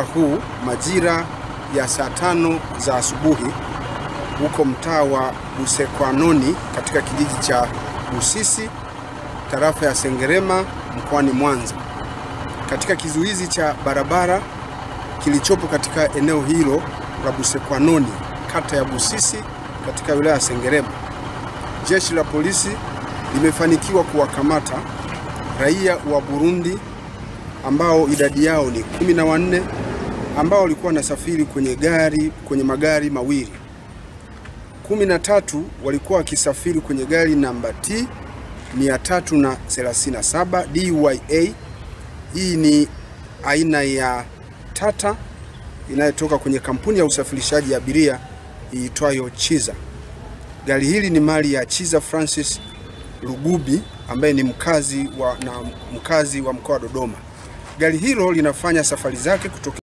Huu majira ya saa 5 za asubuhi huko mtaa wa Busekwanoni katika kijiji cha Busisi, tarafa ya Sengerema, mkoani Mwanza, katika kizuizi cha barabara kilichopo katika eneo hilo la Busekwanoni, kata ya Busisi, katika wilaya ya Sengerema. Jeshi la polisi limefanikiwa kuwakamata raia wa Burundi ambao idadi yao ni 14 ambao walikuwa wanasafiri kwenye magari mawili. 13 walikuwa wakisafiri kwenye gari namba T 337 DYA. Hii ni aina ya Tata inayotoka kwenye kampuni ya usafirishaji ya abiria iitwayo Chiza. Gari hili ni mali ya Chiza Francis Lugubi ambaye ni mkazi wa mkoa wa Dodoma. Gari hilo linafanya safari zake kutoka